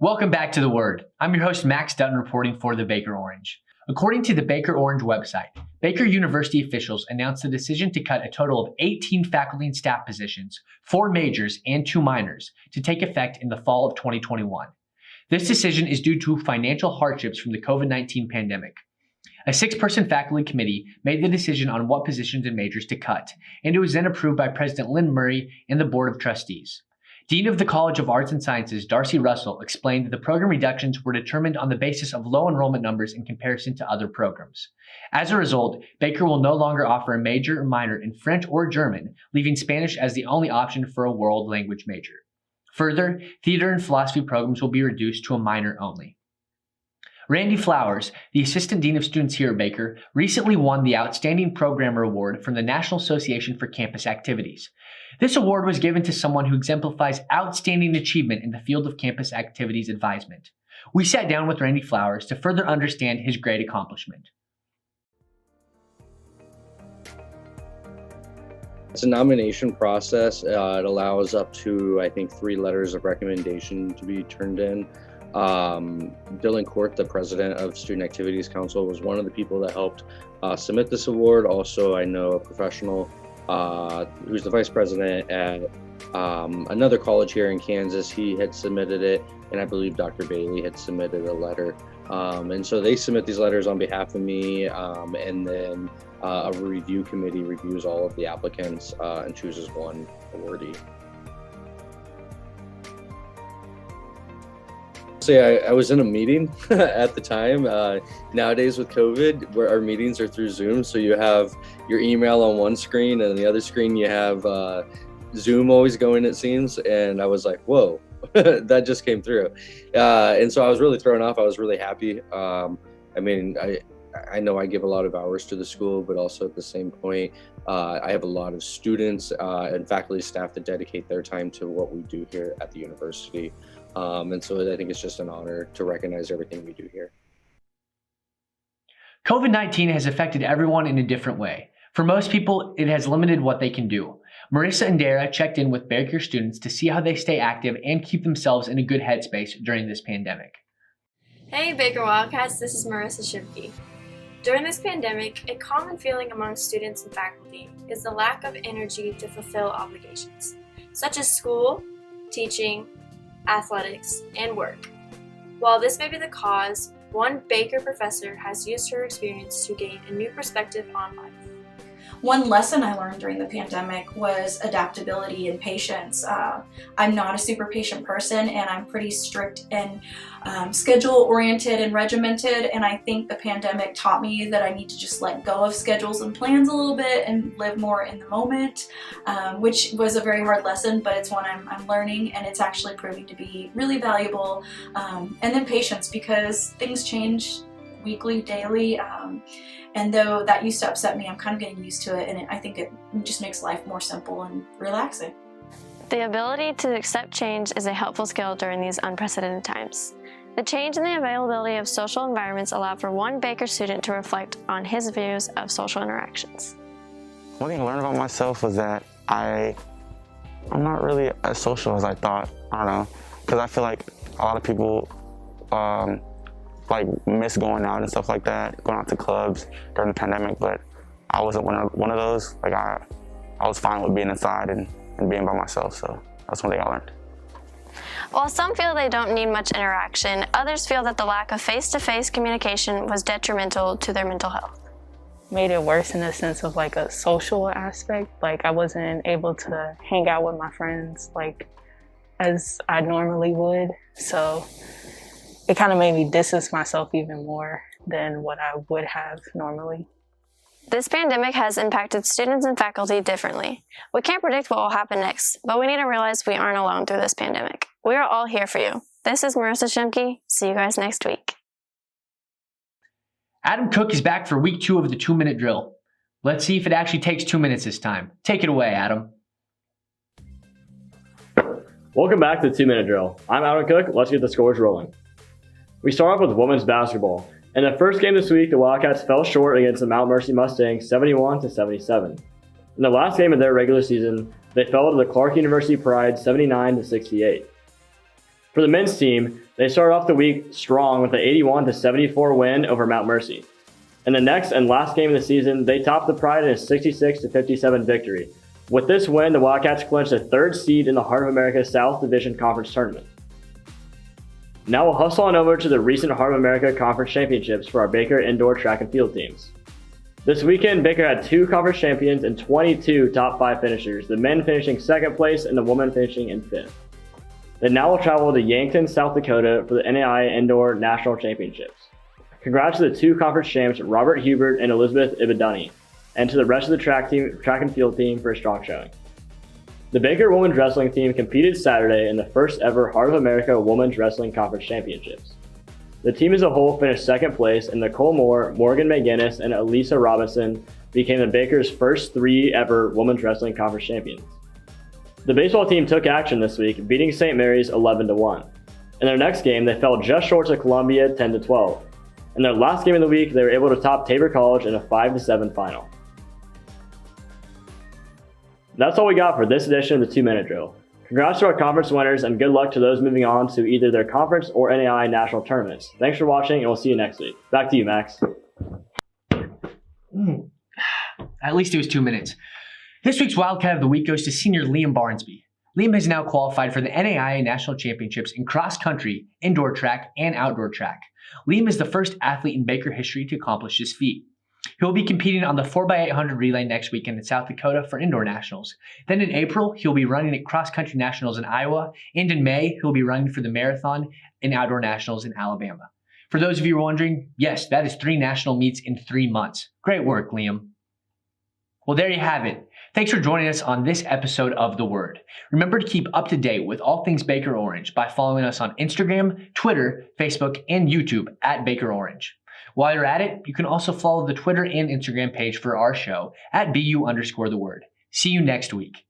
Welcome back to The Word. I'm your host, Max Dutton, reporting for the Baker Orange. According to the Baker Orange website, Baker University officials announced the decision to cut a total of 18 faculty and staff positions, 4 majors and 2 minors, to take effect in the fall of 2021. This decision is due to financial hardships from the COVID-19 pandemic. A 6-person faculty committee made the decision on what positions and majors to cut, and it was then approved by President Lynn Murray and the Board of Trustees. Dean of the College of Arts and Sciences, Darcy Russell, explained that the program reductions were determined on the basis of low enrollment numbers in comparison to other programs. As a result, Baker will no longer offer a major or minor in French or German, leaving Spanish as the only option for a world language major. Further, theater and philosophy programs will be reduced to a minor only. Randy Flowers, the Assistant Dean of Students here at Baker, recently won the Outstanding Programmer Award from the National Association for Campus Activities. This award was given to someone who exemplifies outstanding achievement in the field of campus activities advisement. We sat down with Randy Flowers to further understand his great accomplishment. It's a nomination process. It allows up to, I think, 3 letters of recommendation to be turned in. Dylan Court, the president of Student Activities Council, was one of the people that helped submit this award. Also, I know a professional who's the vice president at another college here in Kansas. He had submitted it, and I believe Dr. Bailey had submitted a letter. And so they submit these letters on behalf of me, and then a review committee reviews all of the applicants and chooses one awardee. So I was in a meeting at the time. Nowadays with COVID, where our meetings are through Zoom, so you have your email on one screen, and on the other screen you have Zoom always going, it seems. And I was like, whoa, that just came through. And so I was really thrown off. I was really happy. I know I give a lot of hours to the school, but also at the same point, I have a lot of students and faculty staff that dedicate their time to what we do here at the university. And so I think it's just an honor to recognize everything we do here. COVID-19 has affected everyone in a different way. For most people, it has limited what they can do. Marissa and Dara checked in with Baker students to see how they stay active and keep themselves in a good headspace during this pandemic. Hey Baker Wildcats, this is Marissa SCHIMKE. During this pandemic, a common feeling among students and faculty is the lack of energy to fulfill obligations, such as school, teaching, athletics, and work. While this may be the cause, one Baker professor has used her experience to gain a new perspective on life. One lesson I learned during the pandemic was adaptability and patience. I'm not a super patient person, and I'm pretty strict and schedule-oriented and regimented, and I think the pandemic taught me that I need to just let go of schedules and plans a little bit and live more in the moment, which was a very hard lesson, but it's one I'm learning, and it's actually proving to be really valuable. And then patience, because things change weekly, daily, and though that used to upset me, I'm kind of getting used to it, and I think it just makes life more simple and relaxing. The ability to accept change is a helpful skill during these unprecedented times. The change in the availability of social environments allowed for one Baker student to reflect on his views of social interactions. One thing I learned about myself was that I'm not really as social as I thought. I don't know, because I feel like a lot of people miss going out and stuff like that, going out to clubs during the pandemic, but I wasn't one of those. I was fine with being inside and being by myself, so that's one thing I learned. While some feel they don't need much interaction, others feel that the lack of face-to-face communication was detrimental to their mental health. Made it worse in the sense of a social aspect. I wasn't able to hang out with my friends as I normally would, so it kind of made me distance myself even more than what I would have normally. This pandemic has impacted students and faculty differently. We can't predict what will happen next, but we need to realize we aren't alone through this pandemic. We are all here for you. This is Marissa SCHIMKE. See you guys next week. Adam Cook is back for week 2 of the 2-minute drill. Let's see if it actually takes 2 minutes this time. Take it away, Adam. Welcome back to the 2-minute drill. I'm Adam Cook. Let's get the scores rolling. We start off with women's basketball. In the first game this week, the Wildcats fell short against the Mount Mercy Mustangs 71-77. In the last game of their regular season, they fell to the Clark University Pride 79-68. For the men's team, They started off the week strong with an 81-74 win over Mount Mercy. In the next and last game of the season, they topped the Pride in a 66-57 victory. With this win, the Wildcats clinched a third seed in the Heart of America South Division Conference Tournament. Now we'll hustle on over to the recent Heart of America Conference Championships for our Baker indoor track and field teams. This weekend, Baker had 2 conference champions and 22 top 5 finishers, the men finishing 2nd place and the women finishing in 5th. They now will travel to Yankton, South Dakota for the NAIA Indoor National Championships. Congrats to the 2 conference champs, Robert Hubert and Elizabeth Ibadani, and to the rest of the track and field team for a strong showing. The Baker women's wrestling team competed Saturday in the first ever Heart of America Women's Wrestling Conference Championships. The team as a whole finished 2nd place, and Nicole Moore, Morgan McGinnis, and Elisa Robinson became the Baker's first 3 ever Women's Wrestling Conference champions. The baseball team took action this week, beating St. Mary's 11-1. In their next game, they fell just short of Columbia 10-12. In their last game of the week, they were able to top Tabor College in a 5-7 final. That's all we got for this edition of the 2-Minute Drill. Congrats to our conference winners and good luck to those moving on to either their conference or NAIA national tournaments. Thanks for watching, and we'll see you next week. Back to you, Max. At least it was 2 minutes. This week's Wildcat of the Week goes to senior Liam Barnsby. Liam has now qualified for the NAIA National Championships in cross country, indoor track, and outdoor track. Liam is the first athlete in Baker history to accomplish this feat. He will be competing on the 4x800 relay next weekend in South Dakota for indoor nationals. Then in April, he'll be running at cross country nationals in Iowa, and in May, he'll be running for the marathon and outdoor nationals in Alabama. For those of you wondering, yes, that is 3 national meets in 3 months. Great work, Liam. Well, there you have it. Thanks for joining us on this episode of The Word. Remember to keep up to date with all things Baker Orange by following us on Instagram, Twitter, Facebook, and YouTube at Baker Orange. While you're at it, you can also follow the Twitter and Instagram page for our show at BU_The Word. See you next week.